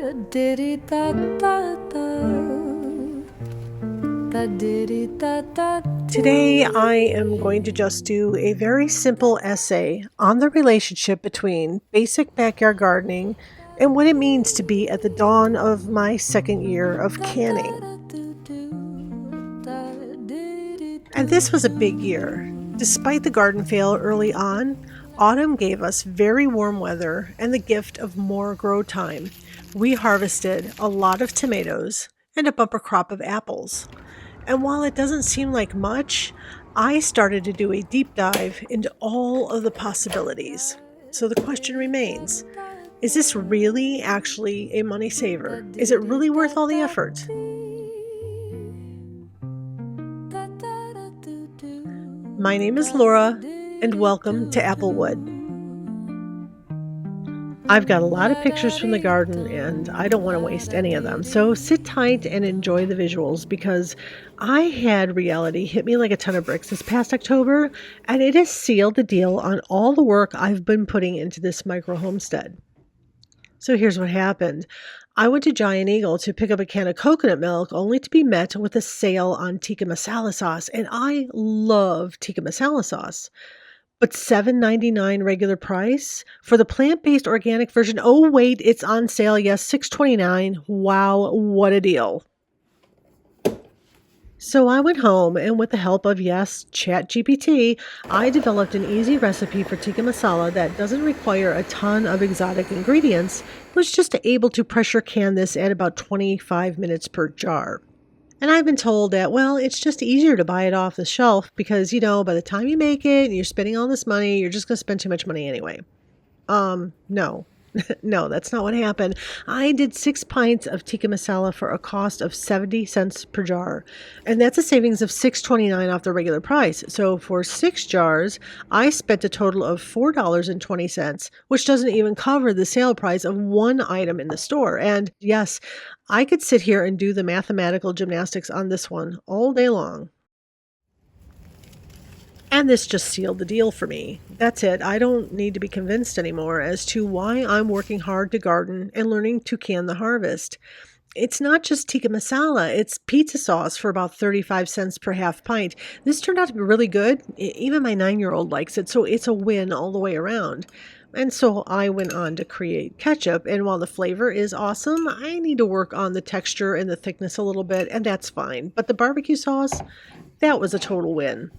Today I am going to just do a very simple essay on the relationship between basic backyard gardening and what it means to be at the dawn of my second year of canning. And this was a big year. Despite the garden fail early on, autumn gave us very warm weather and the gift of more grow time. We harvested a lot of tomatoes and a bumper crop of apples. And while it doesn't seem like much, I started to do a deep dive into all of the possibilities. So the question remains, is this really actually a money saver? Is it really worth all the effort? My name is Laura, and welcome to Applewood. I've got a lot of pictures from the garden, and I don't want to waste any of them. So sit tight and enjoy the visuals, because I had reality hit me like a ton of bricks this past October, and it has sealed the deal on all the work I've been putting into this micro-homestead. So here's what happened. I went to Giant Eagle to pick up a can of coconut milk, only to be met with a sale on tikka masala sauce, and I love tikka masala sauce. But $7.99 regular price for the plant-based organic version. Oh wait, it's on sale. Yes, $6.29. Wow, what a deal. So I went home, and with the help of, yes, ChatGPT, I developed an easy recipe for tikka masala that doesn't require a ton of exotic ingredients. It was just able to pressure can this at about 25 minutes per jar. And I've been told that, well, it's just easier to buy it off the shelf because, by the time you make it and you're spending all this money, you're just going to spend too much money anyway. No. No, that's not what happened. I did 6 pints of tikka masala for a cost of 70 cents per jar. And that's a savings of $6.29 off the regular price. So for 6 jars, I spent a total of $4.20, which doesn't even cover the sale price of one item in the store. And yes, I could sit here and do the mathematical gymnastics on this one all day long. And this just sealed the deal for me. That's it. I don't need to be convinced anymore as to why I'm working hard to garden and learning to can the harvest. It's not just tikka masala, it's pizza sauce for about 35 cents per half pint. This turned out to be really good. Even my 9-year-old likes it, so it's a win all the way around. And so I went on to create ketchup, and while the flavor is awesome, I need to work on the texture and the thickness a little bit, and that's fine. But the barbecue sauce, that was a total win.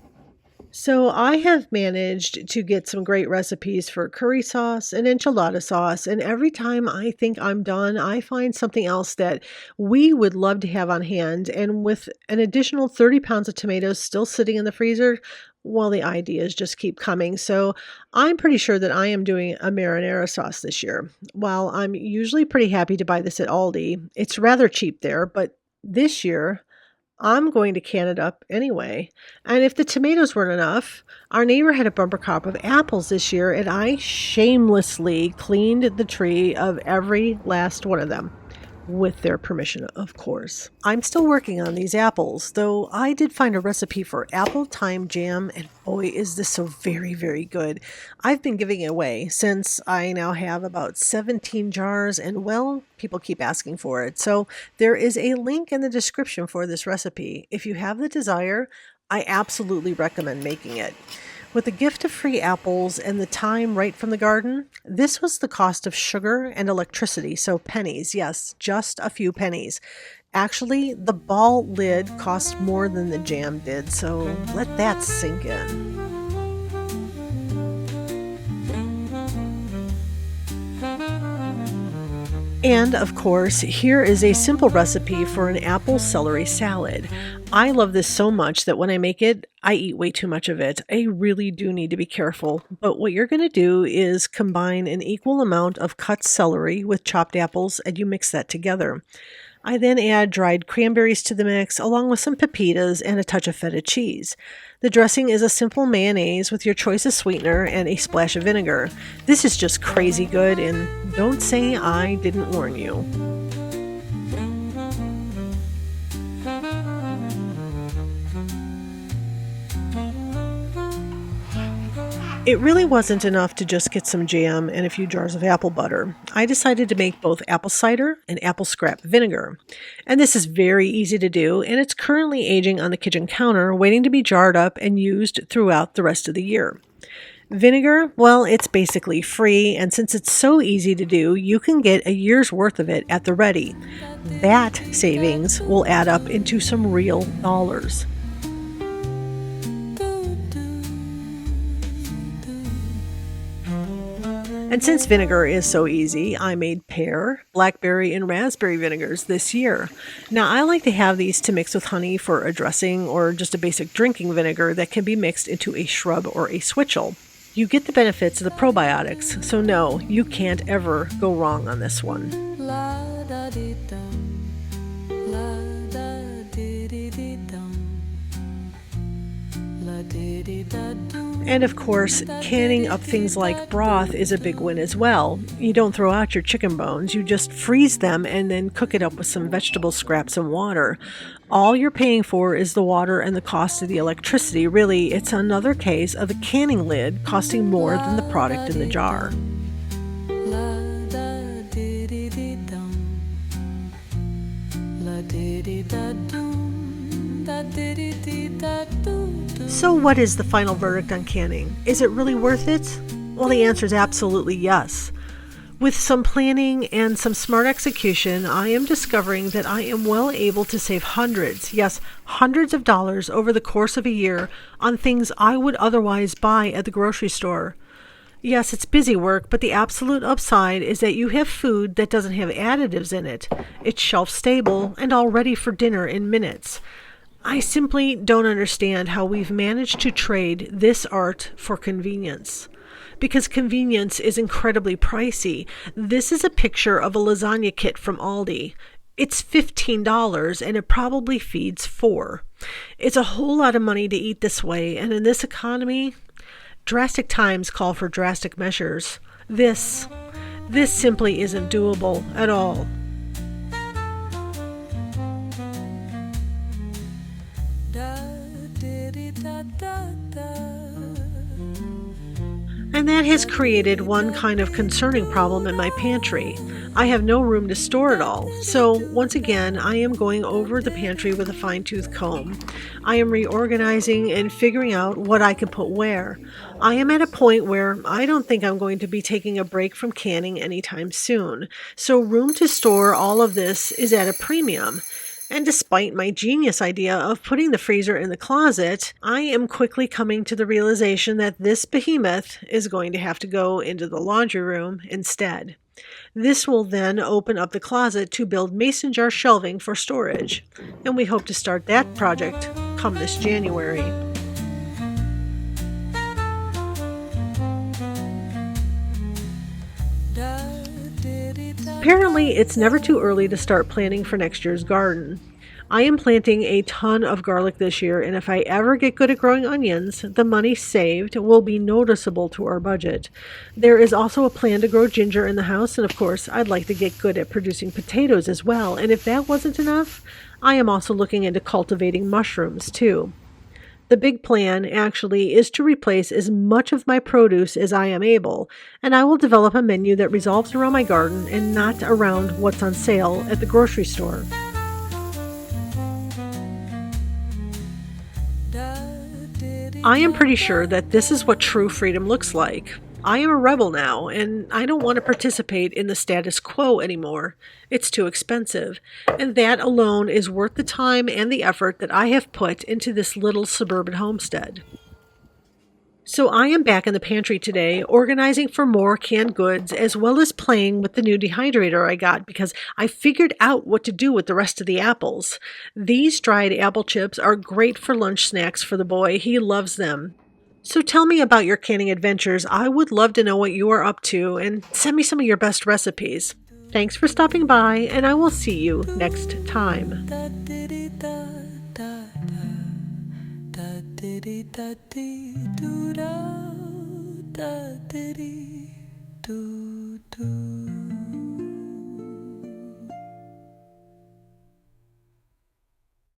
So I have managed to get some great recipes for curry sauce and enchilada sauce, and every time I think I'm done, I find something else that we would love to have on hand, and with an additional 30 pounds of tomatoes still sitting in the freezer, well, the ideas just keep coming. So I'm pretty sure that I am doing a marinara sauce this year. While I'm usually pretty happy to buy this at Aldi, it's rather cheap there, but this year I'm going to can it up anyway. And if the tomatoes weren't enough, our neighbor had a bumper crop of apples this year, and I shamelessly cleaned the tree of every last one of them. With their permission, of course. I'm still working on these apples, though I did find a recipe for apple thyme jam, and boy, is this so very, very good. I've been giving it away since I now have about 17 jars, and well, people keep asking for it. So there is a link in the description for this recipe. If you have the desire, I absolutely recommend making it. With the gift of free apples and the thyme right from the garden, this was the cost of sugar and electricity, so pennies, yes, just a few pennies. Actually, the ball lid cost more than the jam did, so let that sink in. And of course, here is a simple recipe for an apple celery salad. I love this so much that when I make it, I eat way too much of it. I really do need to be careful. But what you're going to do is combine an equal amount of cut celery with chopped apples, and you mix that together. I then add dried cranberries to the mix, along with some pepitas and a touch of feta cheese. The dressing is a simple mayonnaise with your choice of sweetener and a splash of vinegar. This is just crazy good, and don't say I didn't warn you. It really wasn't enough to just get some jam and a few jars of apple butter. I decided to make both apple cider and apple scrap vinegar. And this is very easy to do, and it's currently aging on the kitchen counter, waiting to be jarred up and used throughout the rest of the year. Vinegar, well, it's basically free, and since it's so easy to do, you can get a year's worth of it at the ready. That savings will add up into some real dollars. And since vinegar is so easy, I made pear, blackberry, and raspberry vinegars this year. Now, I like to have these to mix with honey for a dressing or just a basic drinking vinegar that can be mixed into a shrub or a switchel. You get the benefits of the probiotics, so no, you can't ever go wrong on this one. And of course, canning up things like broth is a big win as well. You don't throw out your chicken bones, you just freeze them and then cook it up with some vegetable scraps and water. All you're paying for is the water and the cost of the electricity. Really, it's another case of the canning lid costing more than the product in the jar. So what is the final verdict on canning? Is it really worth it? Well, the answer is absolutely yes. With some planning and some smart execution, I am discovering that I am well able to save hundreds, yes, hundreds of dollars over the course of a year on things I would otherwise buy at the grocery store. Yes, it's busy work, but the absolute upside is that you have food that doesn't have additives in it. It's shelf stable and all ready for dinner in minutes. I simply don't understand how we've managed to trade this art for convenience. Because convenience is incredibly pricey. This is a picture of a lasagna kit from Aldi. It's $15 and it probably feeds 4. It's a whole lot of money to eat this way, and in this economy, drastic times call for drastic measures. This simply isn't doable at all. And that has created one kind of concerning problem in my pantry. I have no room to store it all. So once again, I am going over the pantry with a fine-tooth comb. I am reorganizing and figuring out what I can put where. I am at a point where I don't think I'm going to be taking a break from canning anytime soon. So room to store all of this is at a premium. And despite my genius idea of putting the freezer in the closet, I am quickly coming to the realization that this behemoth is going to have to go into the laundry room instead. This will then open up the closet to build mason jar shelving for storage, and we hope to start that project come this January. Apparently, it's never too early to start planning for next year's garden. I am planting a ton of garlic this year, and if I ever get good at growing onions, the money saved will be noticeable to our budget. There is also a plan to grow ginger in the house, and of course, I'd like to get good at producing potatoes as well, and if that wasn't enough, I am also looking into cultivating mushrooms too. The big plan, actually, is to replace as much of my produce as I am able, and I will develop a menu that revolves around my garden and not around what's on sale at the grocery store. I am pretty sure that this is what true freedom looks like. I am a rebel now, and I don't want to participate in the status quo anymore. It's too expensive, and that alone is worth the time and the effort that I have put into this little suburban homestead. So I am back in the pantry today, organizing for more canned goods, as well as playing with the new dehydrator I got because I figured out what to do with the rest of the apples. These dried apple chips are great for lunch snacks for the boy. He loves them. So tell me about your canning adventures. I would love to know what you are up to, and send me some of your best recipes. Thanks for stopping by, and I will see you next time. Da